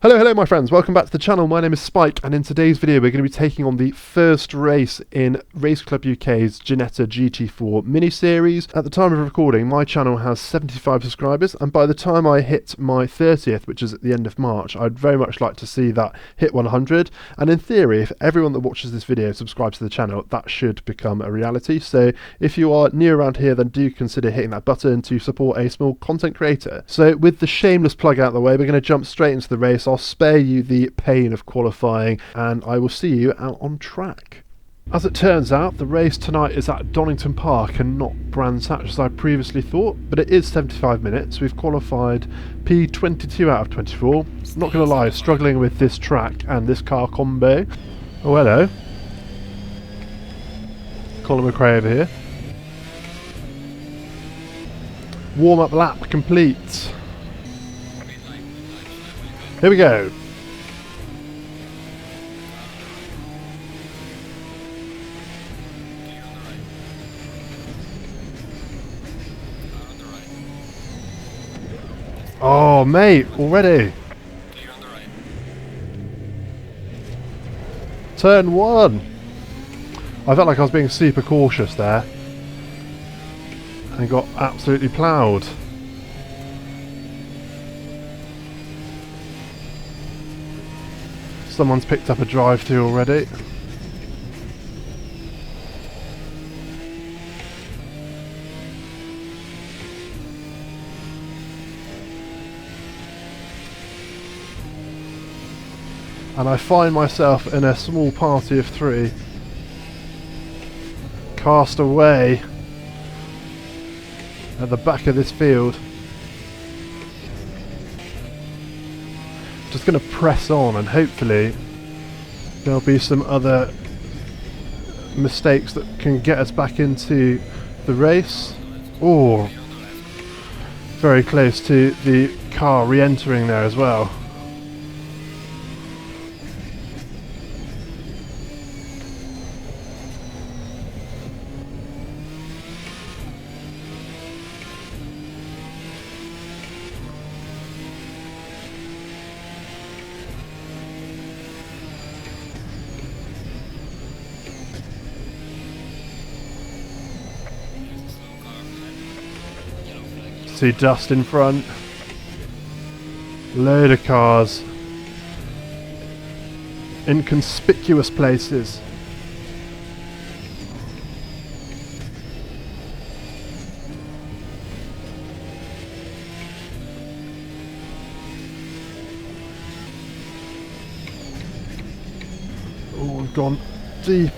Hello my friends, welcome back to the channel. My name is Spike, and in today's video we're going to be taking on the first race in Race Club UK's Ginetta GT4 mini-series. At the time of recording, my channel has 75 subscribers, and by the time I hit my 30th, which is at the end of March, I'd very much like to see that hit 100, and in theory, if everyone that watches this video subscribes to the channel, that should become a reality. So if you are new around here, then do consider hitting that button to support a small content creator. So with the shameless plug out of the way, we're going to jump straight into the race. I'll spare you the pain of qualifying, and I will see you out on track. As it turns out, the race tonight is at Donnington Park and not Brands Hatch as I previously thought, but it is 75 minutes. We've qualified P22 out of 24. Not going to lie, struggling with this track and this car combo. Oh, hello. Colin McRae over here. Warm-up lap complete. Here we go. Oh, mate, already. Turn one. I felt like I was being super cautious there and got absolutely ploughed. Someone's picked up a drive-through already. And I find myself in a small party of three, cast away at the back of this field. Just going to press on, and hopefully there'll be some other mistakes that can get us back into the race. Oh, very close to the car re-entering there as well. See dust in front, load of cars, inconspicuous places. Oh, I've gone deep.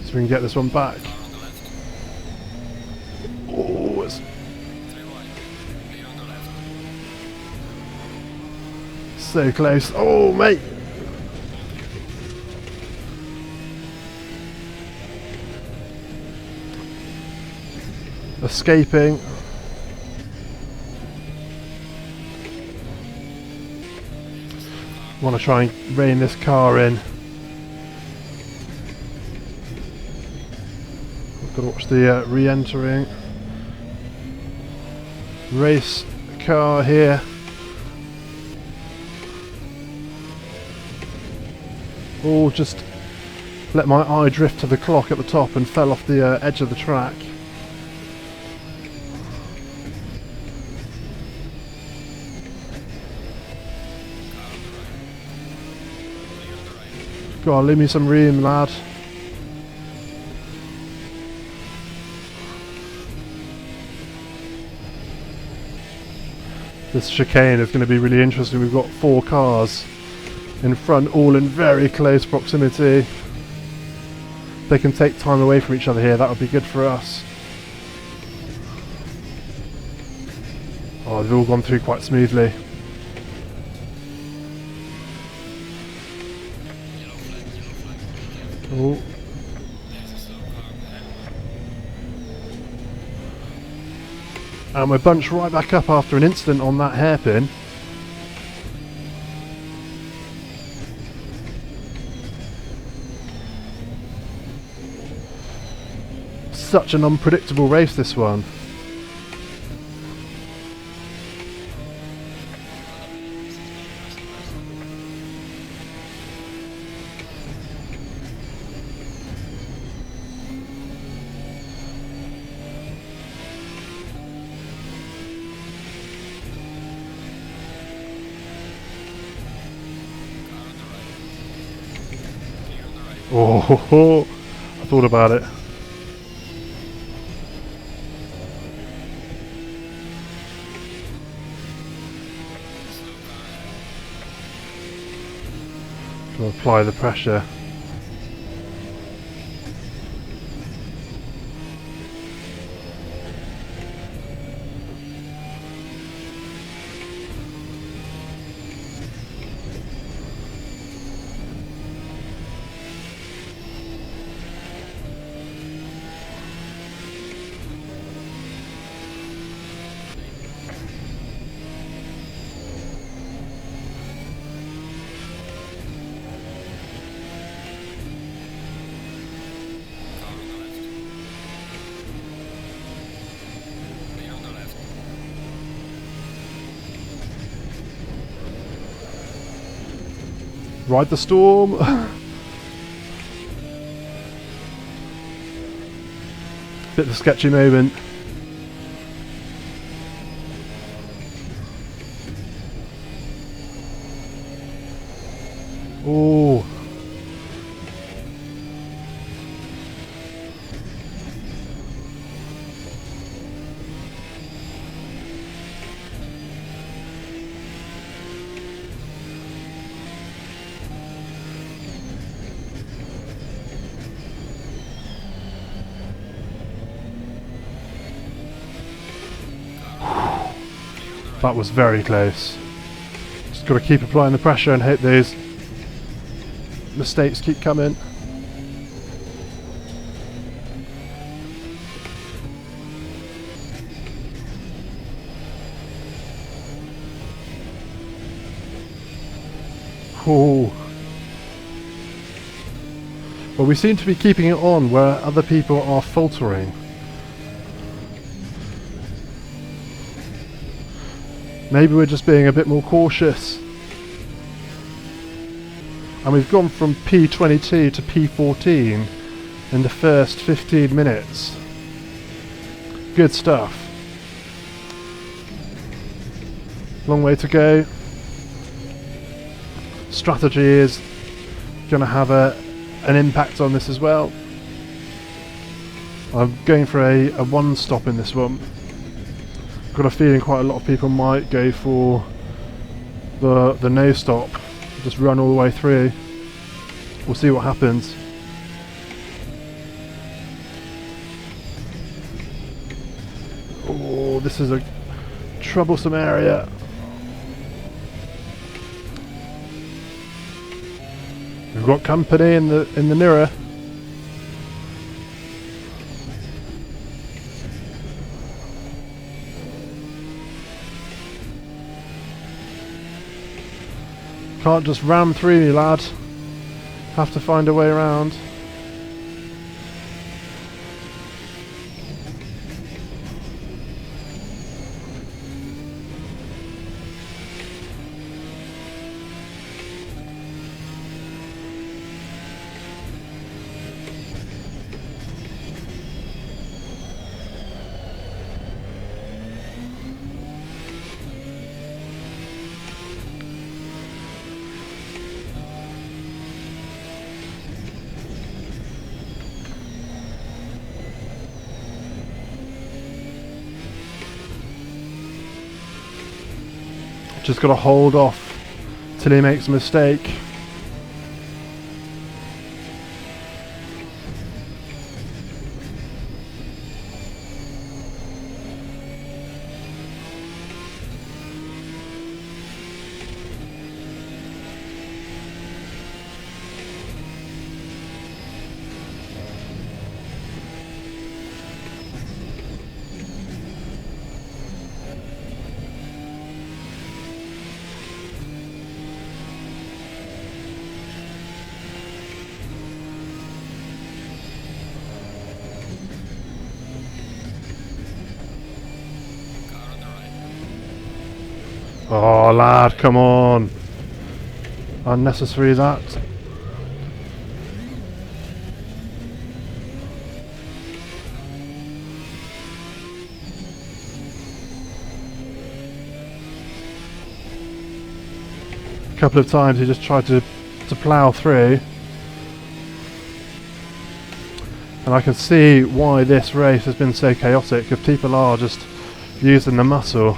So we can get this one back. Oh, it's so close. Oh, mate. Escaping. Want to try and rein this car in. Got to watch the re-entering race car here. Oh, just let my eye drift to the clock at the top and fell off the edge of the track. Go on, leave me some room, lad. This chicane is going to be really interesting. We've got 4 cars in front, all in very close proximity. They can take time away from each other here. That would be good for us. Oh, they've all gone through quite smoothly. Oh. And we're bunched right back up after an incident on that hairpin. such an unpredictable race, this one. Oh, I thought about it. To apply the pressure. Ride the storm. Bit of a sketchy moment. Oh. That was very close. Just got to keep applying the pressure and hope those mistakes keep coming. Oh. Well, we seem to be keeping it on where other people are faltering. Maybe we're just being a bit more cautious. And we've gone from P22 to P14 in the first 15 minutes. Good stuff. Long way to go. Strategy is going to have an impact on this as well. I'm going for a one stop in this one. Got a feeling quite a lot of people might go for the no stop, just run all the way through. We'll see what happens. Oh, this is a troublesome area. We've got company in the mirror. Can't just ram through me, lad. Have to find a way around. Just got to hold off till he makes a mistake. Oh, lad, come on. Unnecessary, that. A couple of times he just tried to plough through. And I can see why this race has been so chaotic, because people are just using the muscle.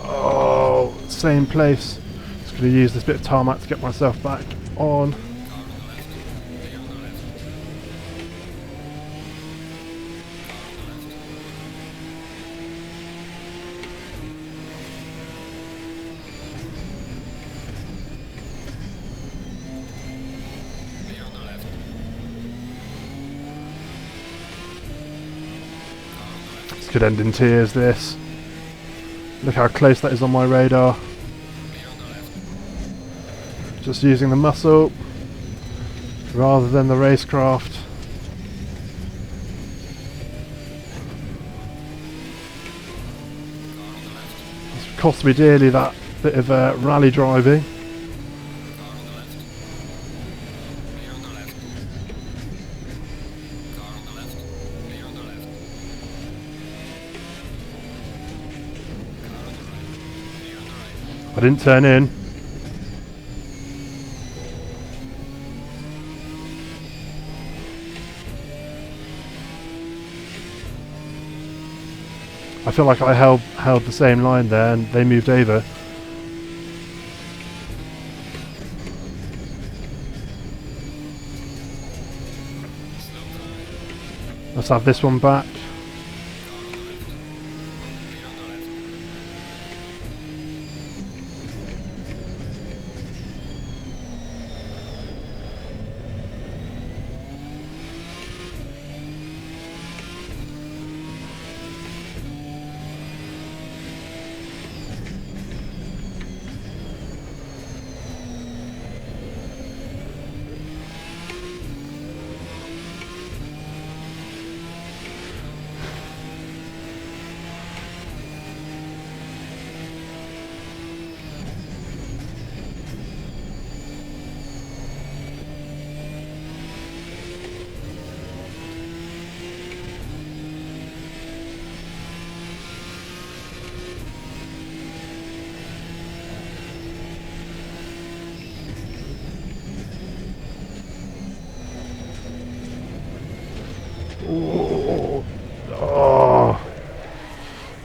Oh, same place. Just going to use this bit of tarmac to get myself back on. Could end in tears, this. Look how close that is on my radar. Just using the muscle rather than the racecraft. It's cost me dearly, that bit of rally driving. I didn't turn in. I feel like I held the same line there and they moved over. Let's have this one back. Oh,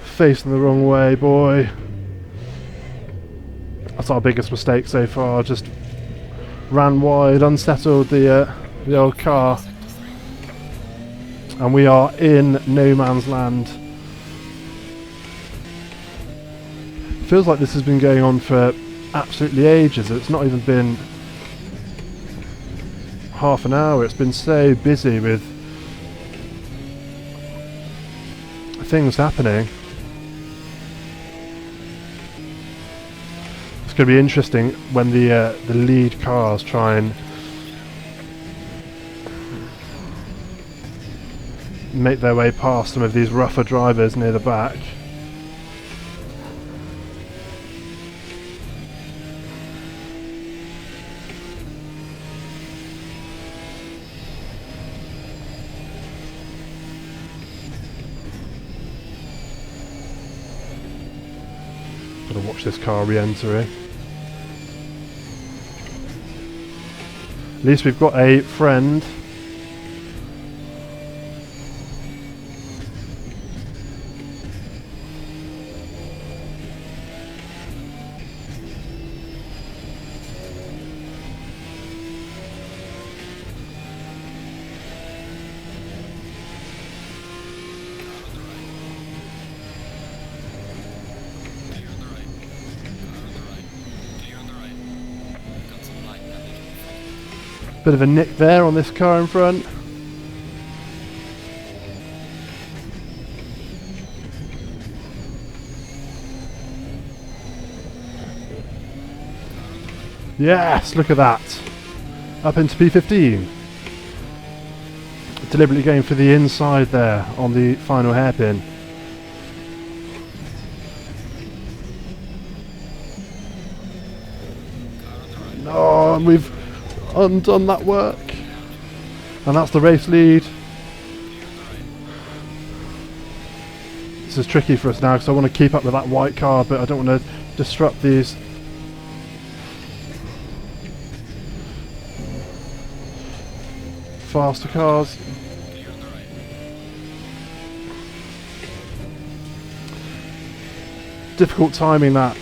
facing the wrong way, boy. That's our biggest mistake so far. Just ran wide, unsettled the old car, and we are in no man's land. Feels like this has been going on for absolutely ages. It's not even been half an hour. It's been so busy with things happening. It's going to be interesting when the lead cars try and make their way past some of these rougher drivers near the back. Gotta watch this car re-entering. At least we've got a friend. Bit of a nick there on this car in front. Yes, look at that. Up into P15. Deliberately going for the inside there on the final hairpin. Oh, and we've undone that work. And that's the race lead. This is tricky for us now because I want to keep up with that white car, but I don't want to disrupt these. Faster cars. Difficult timing that.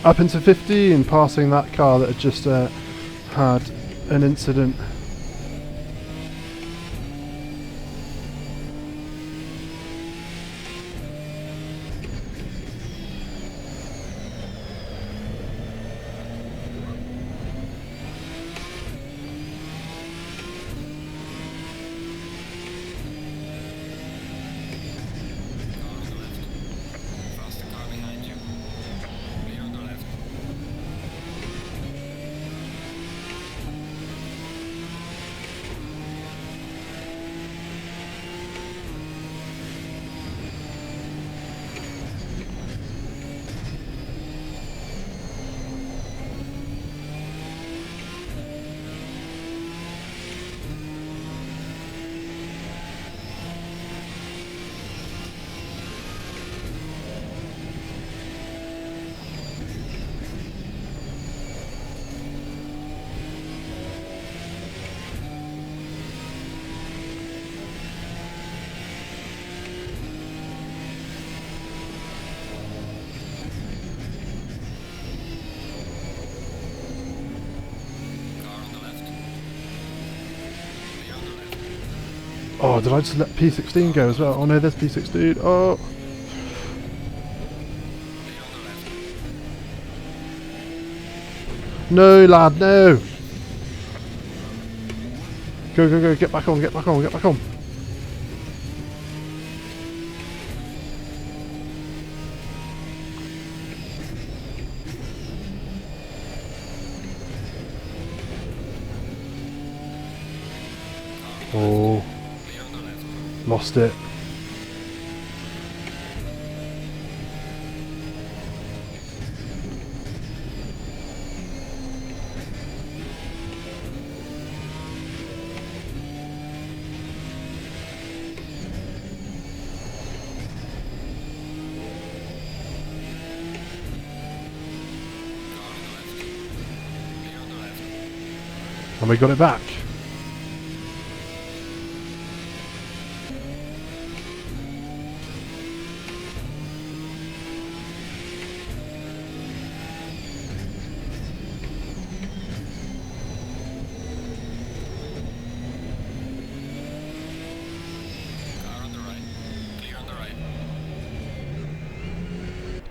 Up into 15, passing that car that had just had an incident. Oh, did I just let P16 go as well? Oh no, there's P16. Oh. No, lad, no. Go, go, go, get back on, get back on, get back on. Oh. Lost it. And we got it back.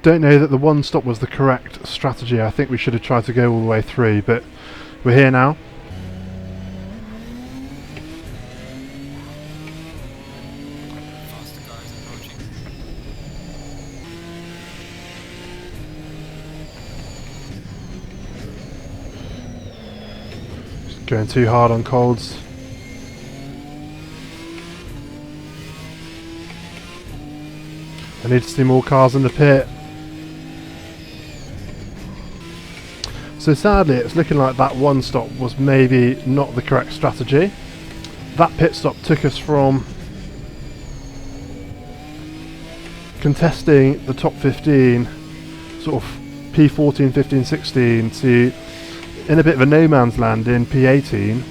Don't know that the one stop was the correct strategy. I think we should have tried to go all the way through, but we're here now. Just going too hard on colds. I need to see more cars in the pit. So sadly it's looking like that one stop was maybe not the correct strategy. That pit stop took us from contesting the top 15, sort of P14, 15, 16 to in a bit of a no man's land in P18.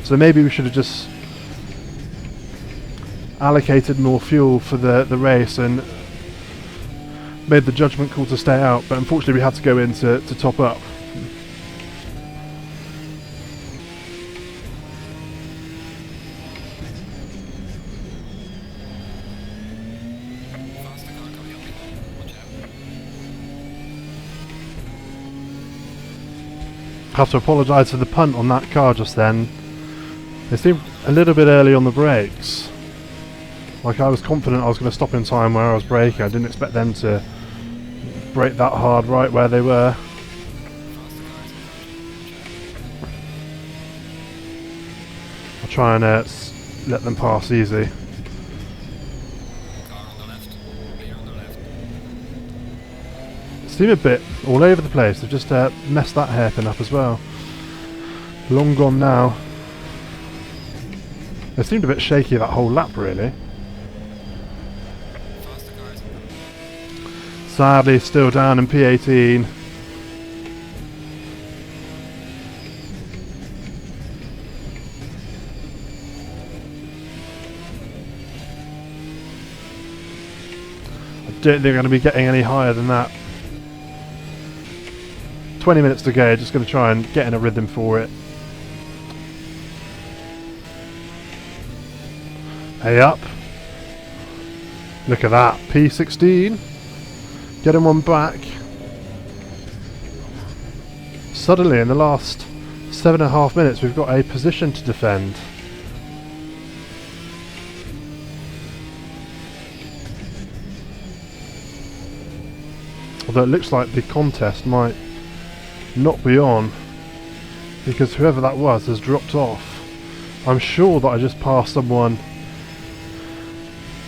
So maybe we should have just allocated more fuel for the race and made the judgment call to stay out, but unfortunately we had to go in to top up. I have to apologise for the punt on that car just then. They seemed a little bit early on the brakes. Like I was confident I was going to stop in time where I was braking. I didn't expect them to brake that hard right where they were. I'll try and let them pass easy. Seem a bit all over the place. They've just messed that hairpin up as well. Long gone now. They seemed a bit shaky that whole lap, really. Sadly, still down in P18. I don't think they're going to be getting any higher than that. 20 minutes to go, just going to try and get in a rhythm for it. Hey up. Look at that, P16. Getting one back. Suddenly, in the last 7.5 minutes, we've got a position to defend. Although it looks like the contest might not be on, because whoever that was has dropped off. I'm sure that I just passed someone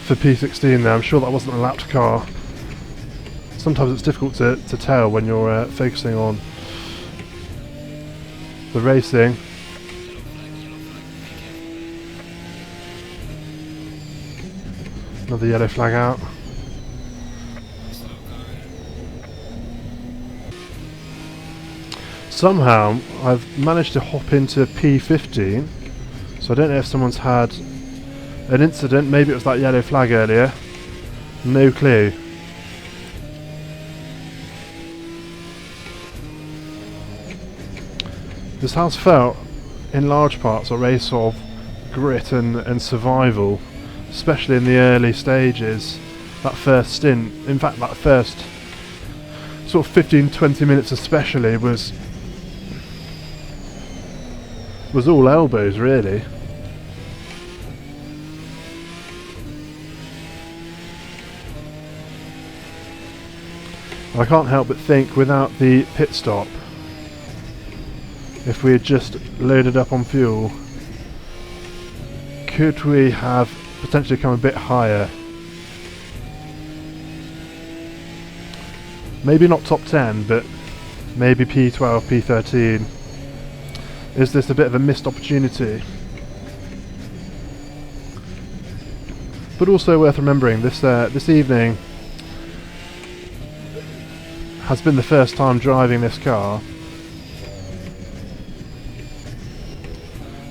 for P16 there. I'm sure that wasn't a lapped car. Sometimes it's difficult to tell when you're focusing on the racing. Another yellow flag out. Somehow I've managed to hop into P15, so I don't know if someone's had an incident. Maybe it was that yellow flag earlier. No clue. This has felt, in large parts, a race of grit and survival, especially in the early stages. That first stint, in fact that first sort of 15-20 minutes especially, was all elbows, really. I can't help but think, without the pit stop, if we had just loaded up on fuel, could we have potentially come a bit higher? Maybe not top 10, but maybe P12, P13. Is this a bit of a missed opportunity? But also worth remembering, this evening has been the first time driving this car.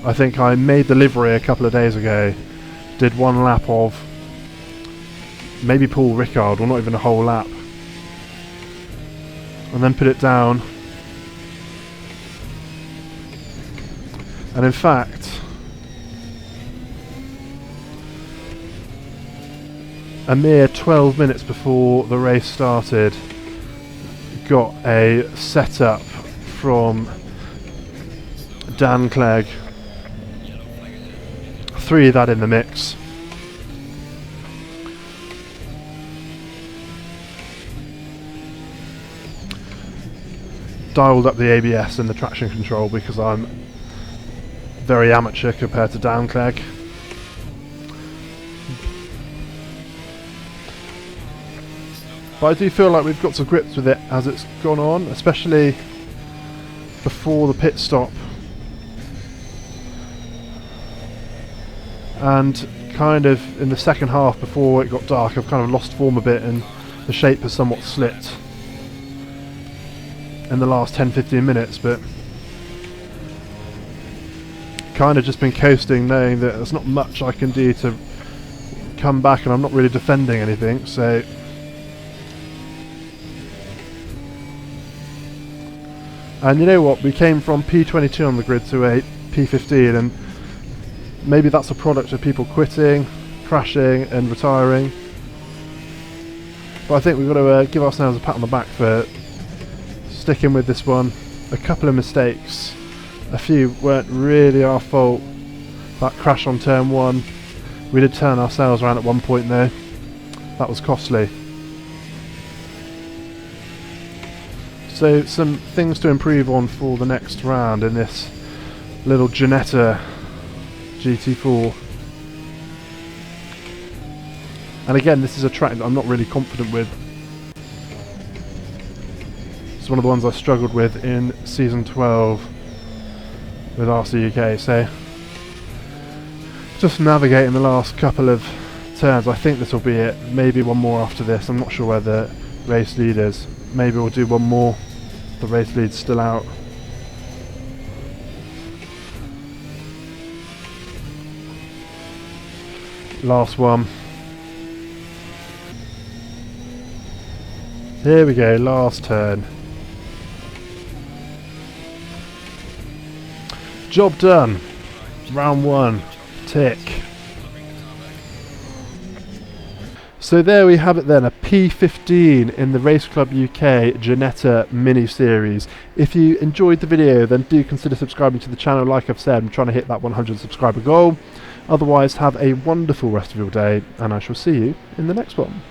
I think I made the livery a couple of days ago, did one lap of maybe Paul Ricard, or not even a whole lap, and then put it down. And in fact, a mere 12 minutes before the race started, got a setup from Dan Clegg. 3 of that in the mix. Dialed up the ABS and the traction control because I'm very amateur compared to Dan Clegg. But I do feel like we've got to grips with it as it's gone on, especially before the pit stop. And kind of in the second half, before it got dark, I've kind of lost form a bit and the shape has somewhat slipped in the last 10-15 minutes, but kind of just been coasting, knowing that there's not much I can do to come back, and I'm not really defending anything, so and you know what, we came from P22 on the grid to a P15, and maybe that's a product of people quitting, crashing and retiring. But I think we've got to give ourselves a pat on the back for sticking with this one. A couple of mistakes, a few weren't really our fault. That crash on turn 1, we did turn ourselves around at one point though. That was costly. So some things to improve on for the next round in this little Ginetta GT4. And again, this is a track that I'm not really confident with. It's one of the ones I struggled with in Season 12 with RCUK, so just navigating the last couple of turns. I think this will be it. Maybe one more after this. I'm not sure where the race lead is. Maybe we'll do one more. The race lead's still out. Last one. Here we go, last turn. Job done. Round 1. Tick. So there we have it then, a P15 in the Race Club UK Ginetta mini series. If you enjoyed the video, then do consider subscribing to the channel. Like I've said, I'm trying to hit that 100 subscriber goal. Otherwise, have a wonderful rest of your day, and I shall see you in the next one.